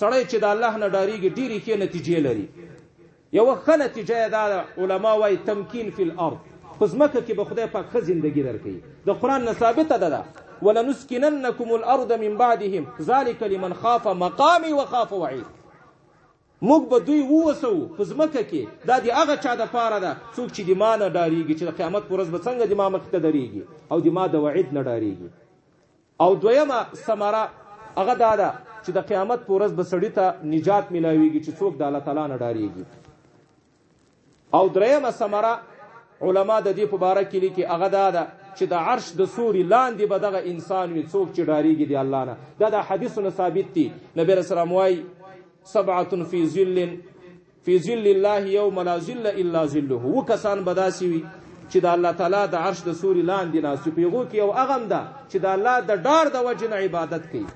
سړی چې د الله نه ډارېږي ډېرې ښې نتیجې لري. یوه ښه نتیجه یې دا ده، علما وایي تمکین فی الارض، په ځمکه کې به خدای پاک ښه زندګي درکوي. د قرآن نه ثابته ده ولنسکننکم الارض من بعدهم ذلک لمن خاف مقامی وخاف وعید. موږ به دوی ووسو په ځمکه کې، دا د هغه چا دپاره ده څوک چې د ما نه ډارېږي، چې د قیامت په ورځ به څنګه د ما مخې ته درېږي او د ما د وعید نه ډارېږي. او دویمه ثمره هغه دا ده چې د قیامت په ورځ به سړي ته نجات میلاویږي چې څوک د الله تعالی نه ډارېږي. او دریمه ثمره علما د دې په باره کې لیکي، هغه دا ده چې د عرش د سوري لاندې به دغه انسان وي څوک چې ډارېږي د الله نه. دا د حدیثونه ثابت دي. نبی علیه السلام وایي سبعة فی ظل الله یوم لا ظل الا ظله. اووه کسان به داسې وي چې د الله تعالی د عرش د سوري لاندې ناست وي. په هغو کې یو هغه هم ده چې د الله د ډار د وجې نه عبادت کوي.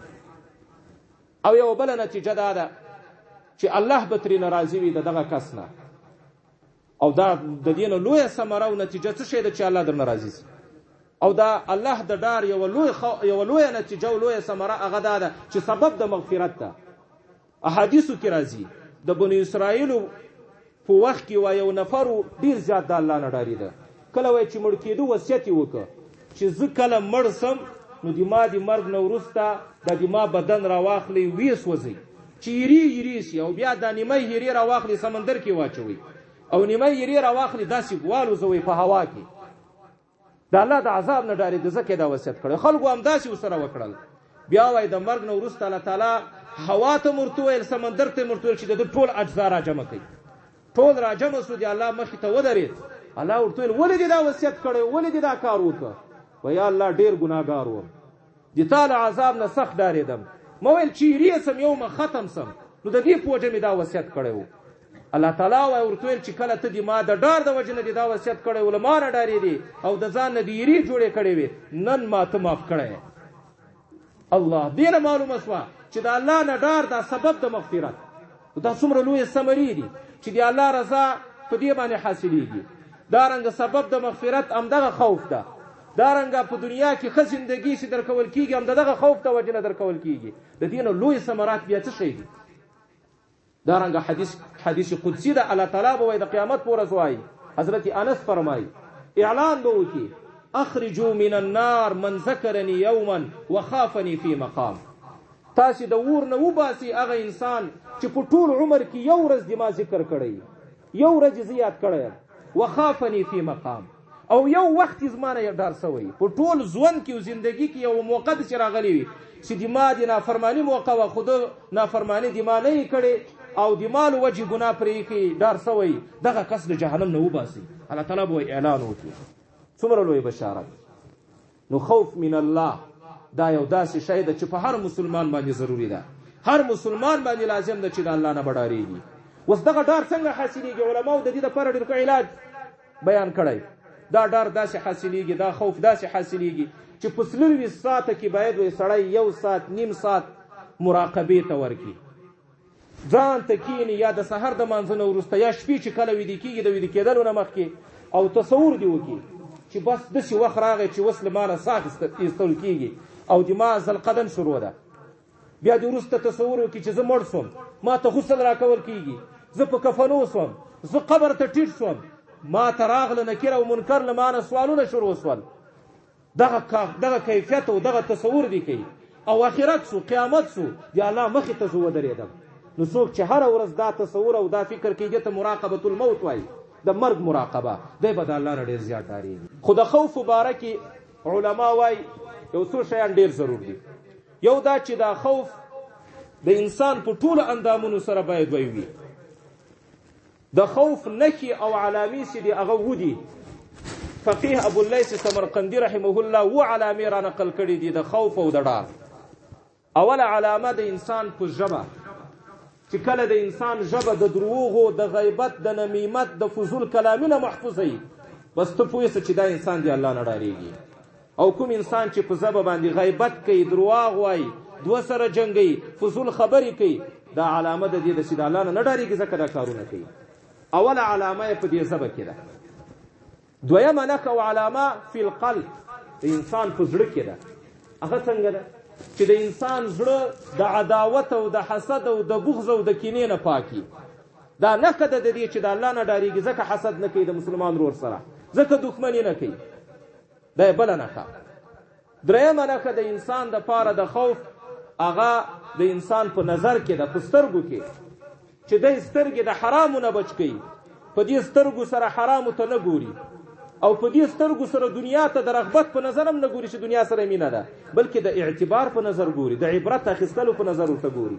او یو بله نتیجه دا ده چې الله به ترېنه راضي وي د دغه کس نه. او دا د دې نه لویه ثمره او نتیجه څه شی ده چې الله درنه راضي سي. او دا الله د ډار یوه لویه نتیجه او لویه ثمره هغه دا ده چې سبب د مغفرت ده. احادیثو کې راځي د بنو اسرائیلو په وخت کې وایي یو نفرو ډېر زیات د الله نه ډارېده. کله وایي چې مړ کېدو وصیت یې وکړه چې زه کله مړ سم نو د ما د مرګ نه وروسته د ما بدن راواخلئ ویې سوځئ چې یرې سي، او بیا دا نیمه یرې راواخلئ سمندر کې واچوئ، او نیمه یرې راواخلئ داسې والوزوئ په هوا کې. د الله د عذاب نه ډارېده ځکه یې دا وصیت کړی. خلکو همداسې ورسره وکړل. بیا وایي د مرګ نه وروسته الله تعالی هوا ته مرته ویل، سمندر ته مرته ویل چې د ټول اجزا را جمع کوي. ټول را جمع سو، د الله مخې ته ودرېد. الله ورته ویل ولې دې دا وصیت کړی، ولې دې دا کار وکړه؟ وایي الله ډېر ګناهګار وم، د تا له عذاب نه سخت ډارېدم. ما ویل چې یرې سم یو ما ختم سم، نو د دې په وجه مې دا وصیت کړی و. الله تعالی وایي ورته ویل چې کله ته د ما د ډار د وجې نه دې دا وصیت کړی و، له ما نه ډارېدې او د ځان نه د یرې جوړې کړې وې، نن ما ته معاف کړی. الله دې نه معلومه شوه چې د الله نه ډار دا سبب د مغفرت. دا څومره لویې ثمرې دي چې د الله رضا په دې باندې حاصلېږي. دارنګه سبب د مغفرت همدغه خوف ده. دارنګه په دنیا کې ښه زندګي چې درکول کېږي هم د دغه خوف د وجې نه درکول کېږي. د دې نه لوی ثمرات بیا څه شی دي؟ دارنګه حدیث قدسي ده. الله تعالی به وایي د قیامت په ورځ وایي، حضرت انس فرمایي اعلان به وکړي اخرجوا من النار من ذکرني یوما وخافني فی مقام. تاسې د اور نه وباسي هغه انسان چې په ټول عمر کې یو ورځ د ما ذکر کړی، یو ورځ یې زه یاد کړی، وخافني فی مقام، او یو وخت یې زما نه ډار سوی. په ټول ژوند کې او زندګي کې یو موقع داسې راغلی وي چې د ما د نافرماني موقع وه، خو د نافرماني د ما نه یې کړې او د ما له وجې ګناه پرې ایښې ډار سوی، دغه کس د جهنم نه وباسي. الله تعالی به وایي اعلان وکړي. څومره لوی بشارت. نو خوف من الله دا یو داسې شی ده چې په هر مسلمان باندې ضروري ده. هر مسلمان باندې لازم ده چې د الله نه به ډارېږي. اوس دغه ډار څنګه حاصلېږي؟ علماو د دې دپاره ډېر ښه علاج بیان کړی. دا ډار داسې حاصلېږي، دا خوف داسې حاصلېږي چې په 24 ساعته کې باید وایي سړی 1 ساعت نیم ساعت مراقبې ته ورکړي. ځان ته کښېني یا د سحر د مانځه نه وروسته یا شپې چې کله ویده کېږي د ویده کېدلو نه مخکې، او تصور دې وکړي چې بس داسې وخت راغی چې اوس له ما نه ساه ایستل کېږي او د ما ذلقدن شروع ده. بیا دې وروسته تصور وکړي چې زه مړ شوم، ما ته غسل راکول کېږي، زه په کفنو شوم، زه قبر ته ټیټ شوم، ما ته راغله نکیر او منکر له ما نه سوالونه شروع شول. دغه کیفیت او دغه تصور دې کوي. او آخرت سو، قیامت سو، د الله مخې ته زه ودرېدم. نو څوک چې هره ورځ دا تصور او دا فکر کوي دې ته مراقبة الموت وایي، د مرګ مراقبه، دی به د الله نه ډېر زیات ډارېږي. خو د خوف په باره کې علما وایي یو څو شیان ډېر ضرور دي. یو دا چې دا خوف د انسان په ټولو اندامونو سره باید وي. د خوف نښې او علامې چې دي هغه ودي. فقیه ابواللیث سمرقندي رحمه الله 7 علامې را نقل کړي دي د خوف او د ډار. اوله علامه د انسان په ژبه، چې کله د انسان ژبه د دروغو، د غیبت، د نمیمت، د فضول کلامونه محفوظه وي، بس ته پوه سه چې دا انسان دی الله نه ډارېږي. او کوم انسان چې په ژبه باندې غیبت کوي، درواغ وایي، دوه سره جنګوي، فضول خبرې کوي، دا علامه د دې ده چې د الله نه ډارېږي، ځکه دا کارونه کوي. اوله علامه یې په دې ژبه کې ده. دویمه نښه او علامه فی القلب، د انسان په زړه کې ده. هغه څنګه ده؟ چې د انسان زړه د عداوت او د حسد او د بغض او د کینې نه پاکي. دا نښه ده د دې چې د الله نه ډارېږي، ځکه حسد نه کوي د مسلمان ورور سره، ځکه دښمني نه کوي. دا یې بله نښه. درېیمه نښه د انسان دپاره د خوف، هغه د انسان په نظر کې ده، په سترګو کې، چې دی سترګې د حرامو نه بچ کوي. په دې سترګو سره حرامو ته نه ګوري، او په دې سترګو سره دنیا ته د رغبت په نظر هم نه ګوري چې دنیا سره مینه ده، بلکې د اعتبار په نظر ګوري، د عبرت اخیستلو په نظر ورته ګوري.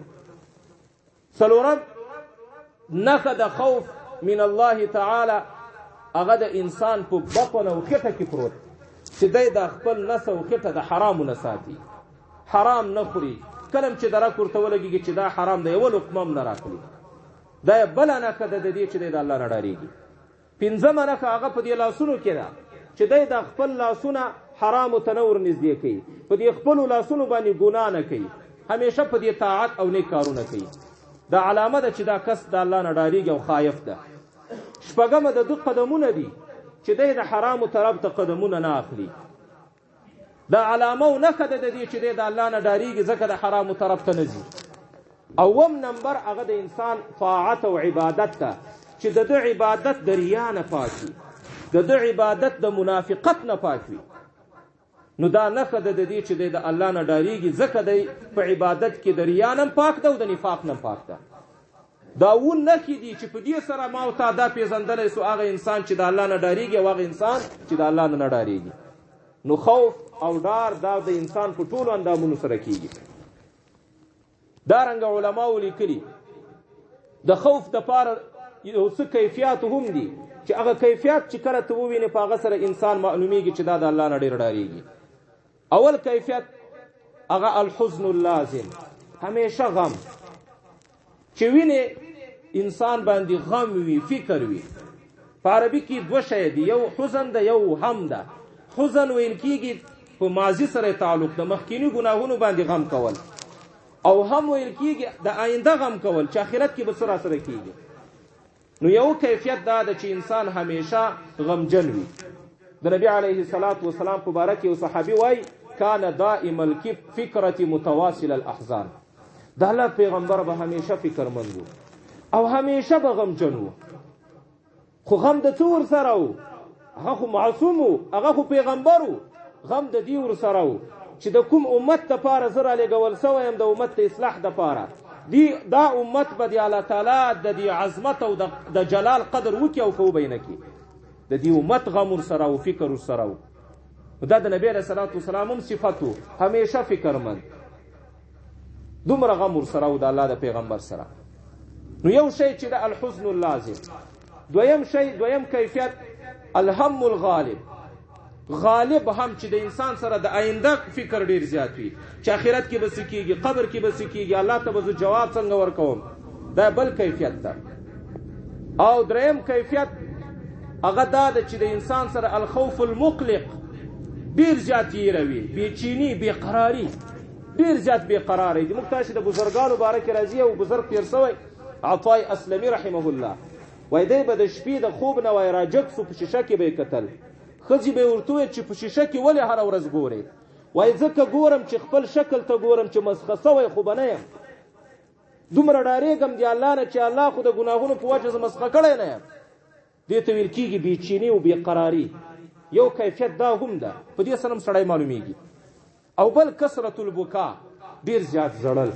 څلورم نښه د خوف من الله تعالی، هغه د انسان په بطن او خټه کې پروت، چې دی د خپل نس او خټه د حرامو نه ساتي، حرام نه خوري. کله چې درک ورته ولګېږي چې دا حرام دی، یوه لقمه هم نه راکړي. دا یې بله نښه ده د دې چې دی د الله نه ډارېږي. پنځمه نښه هغه په دې لاسونو کې ده، چې دی د خپل لاسونه حرامو ته نه ورنږدې کوي، په دې خپلو لاسونو باندې ګناه نه کوي، همیشه په دې طاعت او نیک کارونه کوي. دا علامه ده چې دا کس د الله نه ډارېږي او خایف ده. شپږمه د ده قدمونه دي، چې دی د حرامو طرف ته قدمونه نه اخلي. دا علامه او نښه ده د دې چې دی د الله نه ډارېږي، ځکه د حرامو طرف ته نه ځي. اوم نمبر هغه د انسان طاعت او عبادت ته، چې د ده عبادت د ریا نه پاک وي، د ده عبادت د منافقت نه پاک وي. نو دا نښه ده د دې چې دی د الله نه ډارېږي، ځکه دی په عبادت کې د ریا نه پاک ده او د نفاق نه پاک ده. دا اووه نښې دي چې په دې سره ما او تا دا پېژندلی سو هغه انسان چې د الله نه ډارېږي او هغه انسان چې د الله نه ډارېږي. نو خوف او ډار دا د انسان په ټولو اندامونو سره کېږي. دارنګه علماو لیکلي د خوف دپاره یو څه کیفیات هم دي، چې هغه کیفیات چې کله ته ووینې په هغه سره انسان معلومیږي چې دا د الله نه ډېر ډارېږي. اول کیفیت هغه الحزن اللازم، همیشه غم، چې وینې انسان باندې غم وي، فکر وي. په عربي کې دوه شی دي، یو حزن ده، یو هم ده. حزن ویل کېږي په ماضي سره تعلق د مخکینی ګناهونو باندې غم کول، او هم ویل کېږي د آینده غم کول چې آخرت کې به څه راسره کېږي. نو یو کیفیت دا ده چې انسان همیشه غمجن وي. د نبی علیه السلام په باره کې یو صحابي وایي کان دائم الفکرة متواصل الاحزان، د الله پیغمبر به همیشه فکرمند و او همیشه به غمجن و. خو غم د څه ورسره و؟ هغه خو معصوم و، هغه خو پیغمبر و. غم د دې ورسره و چې د کوم امت دپاره زه رالیږول سوی یم د امت د اصلاح دپاره، دا امت به د الله تعالی د دې عظمت او د جلال قدر وکړي او که وبه یې نه کړي. د دې امت غم ورسره و، فکر ورسره و. دا د نبی علیه صلات وسلام هم صفت و، همیشه فکرمند، دومره غم ورسره و د الله د پیغمبر سره. نو یو شی چې د الحزن اللازم. دویم کیفیت الهم الغالب، غالب هم چې د انسان سره د آینده فکر ډیر زیات وي، چې آخرت کې به څه کېږي، قبر کې به څه کېږي، الله ته به زه جواب څنګه ورکوم. دا بل کیفیت ده. او دریم کیفیت هغه دا ده چې د انسان سره الخوف المقلق، ډیر زیات یېروي، بېچیني، بېقراري، ډیر زیات بېقراره دي. موږ تاسې د بزرګانو باره کې راځي، او بزرګ تېر سوی عطای اسلمي رحمه الله وایي دی به د شپې د خوب نه وایي راجګ سو، په شیشه کې به یې کتل، ښځې به یې ورته وویل چې په شیشه کې ولې هره ورځ ګورئ؟ وایي ځکه ګورم چې خپل شکل ته ګورم چې مسخه سوی خو به نه یم، دومره ډارېږم د الله نه چې الله خو د ګناهونو په وجه زه مسخه کړی نه یم. دې ته ویل کېږي بېچیني او بېقراري. یو کیفیت دا هم ده، په دې سره هم سړی معلومیږي. او بل کثرت البکا، ډېر زیات زړل،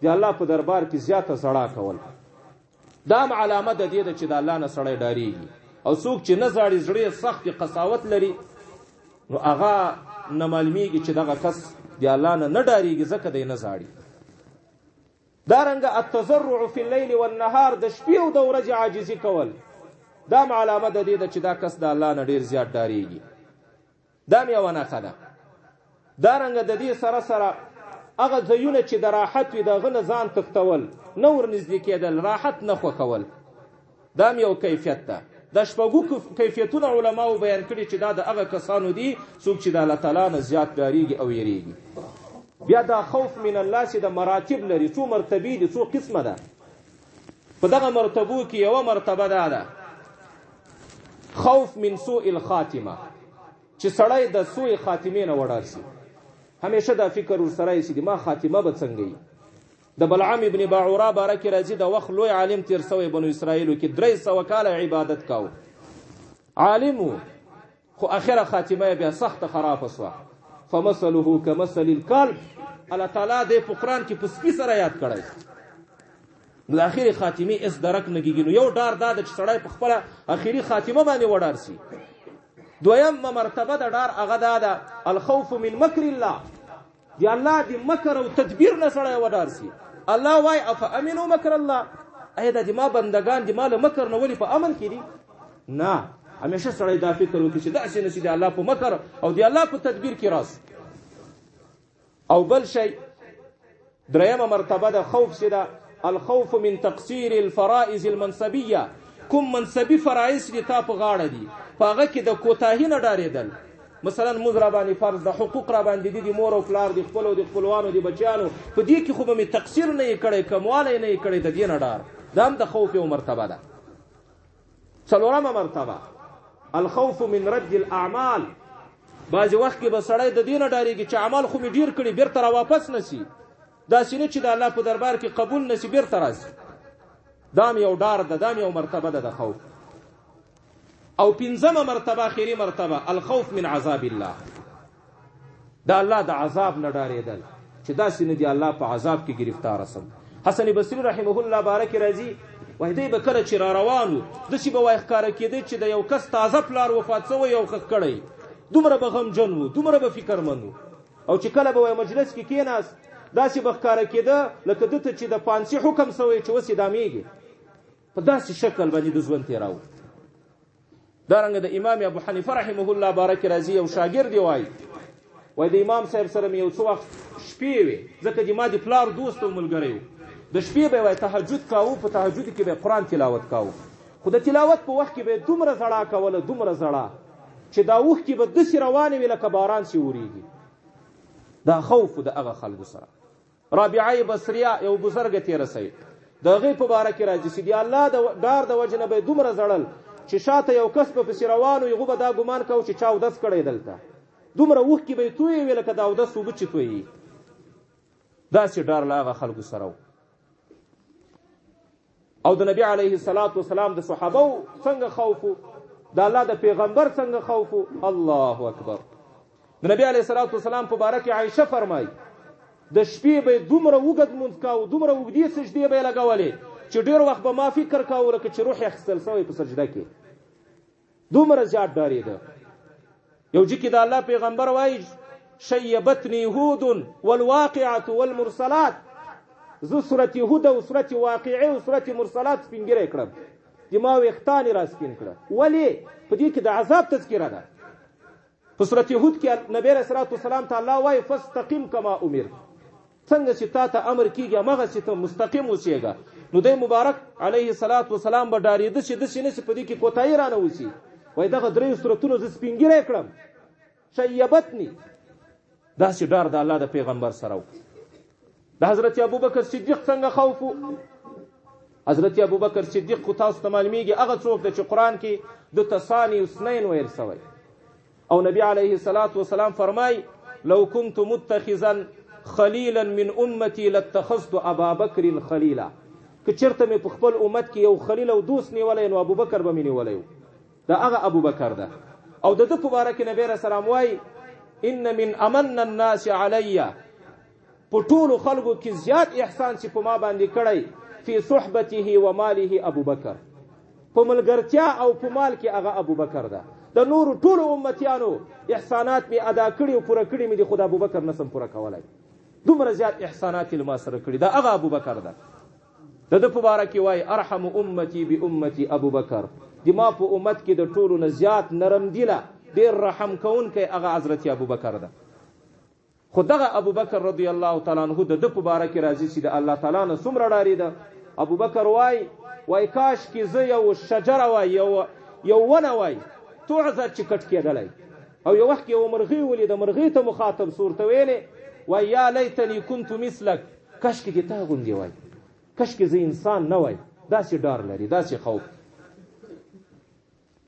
د الله په دربار کې زیاته زړا کول. دا هم علامه د دې ده چې د الله نه سړی ډارېږي. او څوک چې نه زاړي، زړه یې سخت قساوت لري، نو هغه نه معلومیږي چې دغه کس د الله نه نه ډارېږي، ځکه دی نه زاړي. دارنګه التضرع فی اللیل والنهار، د شپې او د ورځې عاجزي کول، دا هم علامه د دې ده چې دا کس د الله نه ډېر زیات ډارېږي. دا هم یوه نښه ده. دارنګه د دې سره سره هغه ځایونه چې د راحت وي د هغه نه ځان تښتول، نه ورنږدې کېدل، راحت نه خوښول، دا هم یو کیفیت ده. دا شپږو کیفیتونه علماو بیان کړي چې دا د هغه کسانو دي څوک چې د الله تعالی نه زیات ډارېږي او یریږي. بیا دا خوف من الله چې د مراتب لري، څو مرتبې دي، څو قسمه ده. په دغه مرتبو کې یوه مرتبه دا ده خوف من سوء الخاتمه، چې سړی د سوء خاتمې نه وډار شي. همیشه دا فکر ورسره یې چې ما خاتمه به څنګه وي. د بلعام ابن باعوره باره کې راځي د وخت لوی عالم تیر سوی بنو اسرائیلو کې 300 کاله عبادت کاوه، عالم و، خو اخره خاتمه بیا سخت خراب شوه. فمثله كمثل الكلب، الله تعالی دې په قرآن کې په سپي سره یاد کړی. نو د اخري خاتمې اس درک نه کېږي. نو یو ډار دا ده چې سړی په خپله اخري خاتمه باندې وډار سي. دویمه مرتبه د ډار هغه دا ده الخوف من مکر الله، د الله د مکر او تدبیر نه سړی وډار سي. الله وای افامنوا مکر الله، ایا د ما بندگان د ما له مکر نه ولې په امن کې دي؟ نه، همیشه سړی دا فکر وکړي چې داسې نه چې د الله په مکر او د الله په تدبیر کې راس. او بل شی دریمه مرتبه د خوف چې ده الخوف من تقصیر الفرائض المنصبیه، کوم منصبي فرایض چې تا په غاړه دي په هغه کې د کوتاهي نه ډارېدل. مثلا موږ را باندې فرض د حقوق را باندې دي، د مور او پلار د خپلو د خپلوانو د بچیانو، په دې کې خو به مې تقصیر نه یې کړی، کموالی نه یې کړی، د دې نه ډار. دا هم د خوف یو مرتبه ده. څلورمه مرتبه الخوف من رد الاعمال، بعضې وخت کې به سړی د دې نه ډارېږي چې عمل خو مې ډېر کړي بیرته را واپس نه سي، داسې نه چې د الله په دربار کې قبول نه سي بیرته راسي. دا هم یو ډار ده، دا هم یو مرتبه ده د خوف. او پنځمه مرتبه اخري مرتبه الخوف من عذاب الله، د الله د عذاب نه ډارېدل چې داسې نه دي الله په عذاب کې گرفتار سم. حسن بصري رحمه الله بارک راځي وای دی به کله چې را روان و داسې به وای ښکاره کېده چې د یو کس تازه پلار وفات شوی او ښخ کړی، دومره به غمجن و، دومره به فکرمند و. او چې کله به وای مجلس کې کېناست داسې به ښکاره کېده لکه ده ته چې د پانسي حکم شوی چې اوس یې دامېږي، په داسې شکل باندې د ژوند تېراوه. دارنګه د امام ابو حنیفه رحمه الله بارک راځي یو شاګرد یې وای د امام صاحب سره مې یو څه وخت شپې وې، ځکه چې ما د پلار دوست او ملګری و. د شپې به یې وای تهجد کاوه، په تهجد کې به قرآن تلاوت کاوه، خو د تلاوت په وخت کې به یې دومره زړه کوله، دومره زړه چې دا اوښکې به داسې روانې وې لکه باران چې وریږي. دا خوف د هغه خلکو سره. رابعه بصریه یو بزرګه تېره سوي، د هغې په باره کې راځي چې د الله د ډار د وجې نه به یې دومره زړل چې شاته یو کس په پسې روان و، هغو به دا ګمان کوو چې چا اودس کړی دلته، دومره اوښکې به یې تویې وې لکه د اودس اوبه چې تویي. داسې ډار له هغه خلکو سره و. او د نبي علیه الصلاة والسلام د صحابو څنګه خوف و، د الله د پیغمبر څنګه خوف و. الله اکبر. د نبي علیه الصلاة والسلام په باره کې عایشه فرمایي د شپې به یې دومره اوږد لمونځ کاوه، دومره اوږدې سجدې به یې لګولې چې ډېر وخت به ما فکر کاوه لکه چې روح یې اخیستل شوی په سجده کې، دومره زیات ډارېده. یو ځای کې د الله پیغمبر وایي شیبتنی هود والواقعة والمرسلات، زه صورت هود او صورت واقعه او صورت مرسلات سپینګیری کړم، د ما ویښتان یې را سپین کړه. ولې؟ په دې کې د عذاب تذکره ده. په صورت هود کې نبی علیه الصلاة والسلام ته الله وایي فاستقم کما امر، څنګه چې تا ته امر کېږي همغسې ته مستقیم اوسېږه. نو دی مبارک علیه الصلاة والسلام به ډارېده چې داسې نه شي په دې کې کوتاهي رانه وشي. وایي دغه درې صورتونه زه سپینګیری کړم، شیبتني. داسې ډار د الله د پیغمبر سره و. د حضرت ابوبکر صدیق څنګه خوف و. حضرت ابوبکر صدیق خو تاسو ته معلومیږي هغه څوک دی چې قرآن کې د ثانی اثنین ویل سوی. او نبی علیه الصلاة والسلام فرمای لو كنت متخذا خلیلا من امتی لاتخذت ابا بکر خلیلا، که چېرته مې په خپل امت کې یو خلیل او دوست نیولی نو ابوبکر به مې نیولی و. دا هغه ابوبکر ده. او د ده په باره کې نبی علیه السلام وایي ان من امن الناس علی، په ټولو خلکو کې زیات احسان چې په ما باندې کړی فی صحبته و ماله ابوبکر، په ملګرتیا او په مال کې هغه ابوبکر ده. د نورو ټولو امتیانو احسانات مې ادا کړي او پوره کړي مې دي، خو د ابوبکر نسم پوره کولی، دومره زیات احسانات یې له ما سره کړي. دا هغه ابوبکر ده. د ده په باره کې وایي ارحم امتی بامتی ابوبکر، د ما په امت کې د ټولو نه زیات نرم دیله ډېر رحم کوونکی هغه حضرت ابوبکر ده. خو دغه ابوبکر رضی الله تعالی عنه د ده په باره کې راځي چې د الله تعالی نه څومره ډارېده. ابوبکر وای کاش کې زه یو شجره وای، یو ونه وای تعذر چې کټ کېدلی، او یو وخت یو مرغۍ ولید، مرغۍ ته مخاطب صورته ویلې وای یا لیتنی کنت مثلک، کشکې دې تا غوندې وای، کشکې زه انسان نه وای. داسې ډار لري، داسې خوف.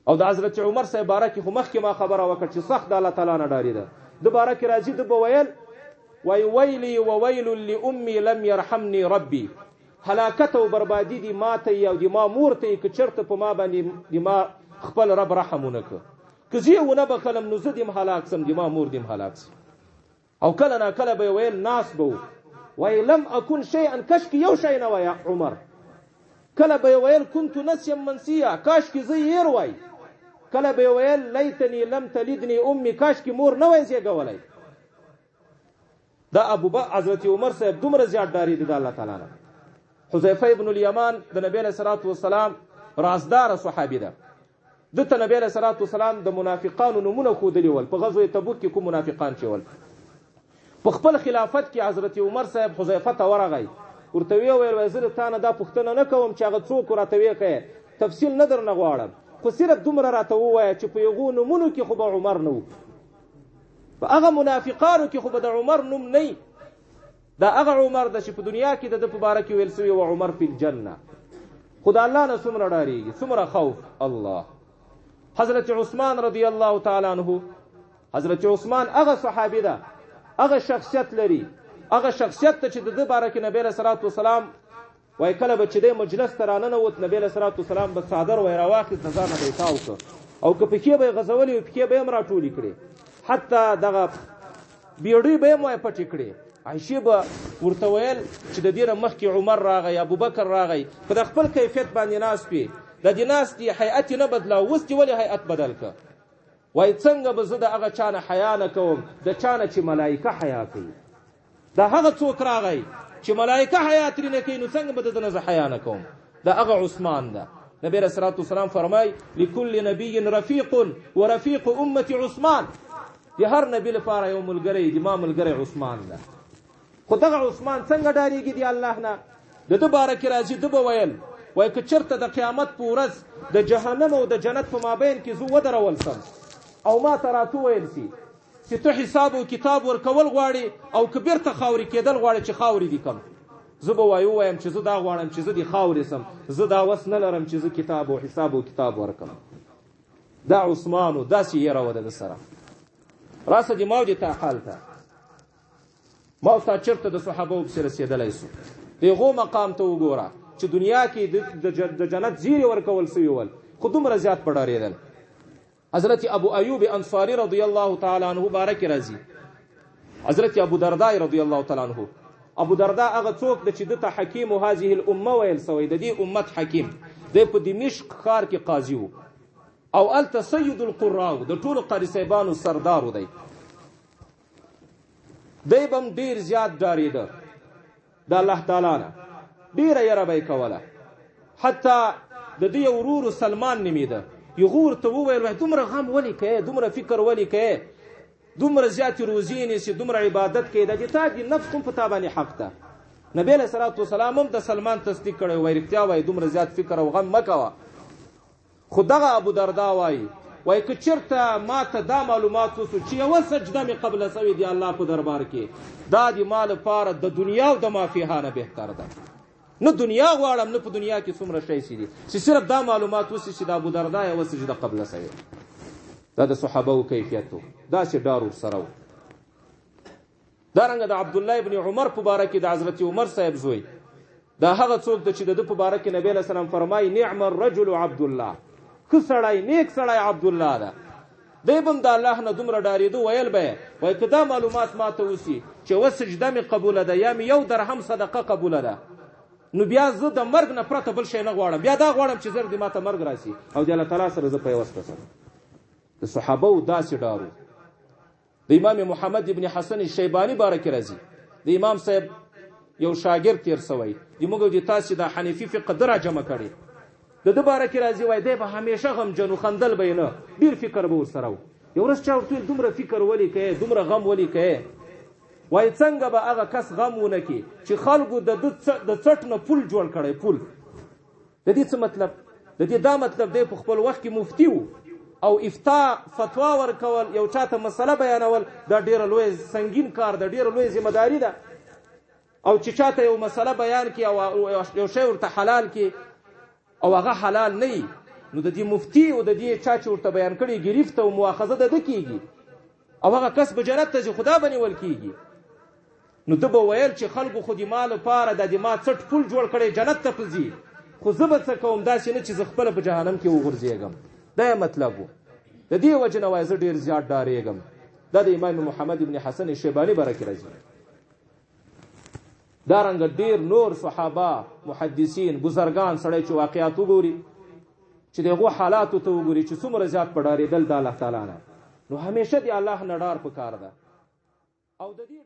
او د حضرت عمر صاحب باره کې خو مخکې ما خبره وکړه چې سخت د الله تعالی نه ډارېده. د باره کې راځي ده به ویل وای ویلی و ویل لأمی لم یرحمنی ربی، هلاکت او بربادي دي ماته او د ما مور ته که چرته په ما باندې د ما خپل رب رحم ونه که زه ونه بخلم نو زه دیم هلاک سم، د ما مور دیم هلاک سم. او کله نا کله به ویل ناس به وای لم اكن شيئا، کشک یو شی نه وای عمر. کله به ویل كنت نسيا منسيا، کاش کی زه ير وای. کله به ویل لیتنی لم تلدنی امي، کاش کی مور نه وای زیږولای. دا ابو بکر حضرت عمر صاحب دومره زیات ډاری دي د الله تعالی نه. حذیفه ابن الیمان د نبی علیہ الصلوۃ والسلام رازدار صحابي ده. دته نبی علیہ الصلوۃ والسلام د منافقانو نمونه خودلی ول په غزوه تبوک کې کوم منافقان چول. په خپل خلافت کې حضرت عمر صاحب حذیفه ته ورغی، ورته ویل وزیر تا نه دا پوښتنه نه کوم چې هغه څوک راته ویخه، تفصیل نه درنه غواړم، خو صرف دومره راته ووایه چې په یغو نمونو کې خو به عمر نه و، په هغه منافقانو کې خو به د عمر نوم نه، دا هغه عمر ده چې په دنیا کې د په باره کې ویل سوی و عمر فی الجنه. خدا الله نه څومره ډاریږي، څومره خوف الله. حضرت عثمان رضی الله تعالی عنه، حضرت عثمان هغه صحابي ده، هغه شخصیت لري، هغه شخصیت ته چې د باره کې نبی علیہ الصلوۃ والسلام وای کله به چې د مجلس ترانه وت نبی علیہ الصلوۃ والسلام به صادر وای راواخیست ځان نه تاو کو او که پکې به غزولې او پکې به امر ټولی کړي، حتی دغه بیړی به مو پټ کړي. عائشه به ورته ویل چې د دې مخکې عمر راغی، ابو بکر راغی، په د خپل کیفیت باندې ناس پی د دې ناس دی هيئت نه بدلا، اوس دی ولې هيئت بدل ک. وای څنګه به زه د هغه چانه حیا نه کوم د چانه چې ملائکه حیا کوي، دا هغه څوک راغی چې ملائکه حیا ترې نه کوي، نو څنګه به د نه زه حیا نه کوم. دا هغه عثمان ده. نبی علیہ الصلوۃ والسلام فرمای لكل نبی رفیق ورفیق امتی عثمان، د هر نبی لپاره یو ملګری دی، ما ملګری عثمان ده. خو دغه عثمان څنګه ډاریږي دی الله نه، د ده باره کې راځي ده به ویل وای که چېرته د قیامت په ورځ د جهنم او د جنت په مابین کې زه ودرول سم او ما ته راته ویل سي چې ته حساب او کتاب ورکول غواړې او که بیرته خاورې کېدل غواړې چې خاورې دي کم، زه به ووایم چې زه دا غواړم چې زه د خاورې سم، زه دا وس نه لرم چې زه کتاب او حساب او کتاب ورکم. دا عثمانو داسې یره وه د سره. راسه د ما د تا حال ته ما او تا چېرته د صحابو پسې رسېدلی سو، د هغو مقام ته وګوره چې دنیا کې د جنت زیرې ورکول سوي ول، خو دومره زیات په ډارېدل. حضرت ابو ایوب انصاری رضی الله تعالی عنه بارک راځي، حضرت ابو درداء رضی الله تعالی عنه. ابو درداء هغه څوک د چې د ته حکیم هذه الامه ویل سوی، د دې امت حکیم دی، په دمشق ښار کې قاضي و او الته سید القراء د ټولو قاري صاحبانو سردار دی. دی به هم ډېر زیات ډارېده د الله تعالی نه، ډېره یره به یې کوله. حتی د دې یو ورورو سلمان نومېده، هغه ورته وویل دومره غم ولې کوې، دومره فکر ولې کوې، دومره زیاتې روزې نیسې، دومره عبادت کوې، د دې تا د نفس هم په تا باندې حق ده. نبی علیه الصلوۃ والسلام هم د سلمان تصدیق کړی وایي رښتیا وایي دومره زیات فکر او غم مه کوه. خو دغه ابو دردا وایي که چېرته ما ته دا معلومات وسو چې یوه سجده مې قبله سوې دي الله په دربار کې، دا د ما لپاره د دنیا او د ما فیها نه بهتر ده. نه دنیا غواړم نه په دنیا کې څومره شی سي دي چې صرف دا معلومات وسي چې د ابو دردا یوه سجده قبله سوې. دا د صحابهو کیفیت و، داسې ډار ورسره و. دارنګه د عبدالله ابن عمر په باره کې د حضرت عمر صاحب زوی، دا هغه څوک ده چې د ده په باره کې نبی علیه السلام فرمایي نعم الرجل عبدالله، ښه سړی نیک سړی عبدالله ده. دی به هم د الله نه دومره ډارېده، ویل به یې وایي که دا معلومات ما ته وسي چې یوه سجده مې قبوله ده یا مې یو درهم صدقه قبوله ده، نو بیا زه د مرګ نه پرته بل شی نه غواړم، بیا دا غواړم چې زر دې ما ته مرګ راسي او د الله تعالی سره زه پیوسته سم. د صحابهو داسې ډارو. د امام محمد ابن حسن الشیباني باره کې راځي، د امام صاحب یو شاګرد تیر سوی د موږ د تاسې د حنیفي فقه ده راجمع کړې، د ده باره کې راځي وایي دی به همیشه غمجن و، خندل به یې نه، ډېر فکر به ورسره و. یو ورځ چا ورته ویل دومره فکر ولې کوې، دومره غم ولې کوې؟ وایي څنګه به هغه کس غم ونه کړي چې خلکو د څټ نه پول جوړ کړی. پول د دې څه مطلب؟ د دې دا مطلب دی په خپل وخت کې مفتي و او افتا فتوا ورکول، یو چاته مسله بیانول، دا ډېره لوی سنګین کار ده، ډېره لوی ذمهداري ده. او چې چاته یو مسله بیان کړي او یو شی ورته حلال کړي او هغه حلال نه وي، نو د دې مفتي او د دې چا چې ورته بیان کړي ګرفت او مؤاخذه د ده کېږي او هغه کس به جنت ته ځي، خدا به نیول کېږي. نو ته به ویل چې خلکو خو د ما لپاره د ما څټ پل جوړ کړی جنت ته پځي، خو زه به څه کوم داسې نه چې زه خپله په جهنم کې وغورځېږم. دا یې مطلب و. د دې وجې نه وایي زه ډېر زیات ډارېږم. دا د امام محمد ابن حسن شیباني باره کې راځي. دارنګه ډېر نور صحابه محدثین بزرګان سړی چې واقعات وګوري چې د هغو حالاتو ته وګوري چې څومره زیات په ډارېدل د الله تعالی نه، نو همیشه د الله نه ډار پکار ده. او د دې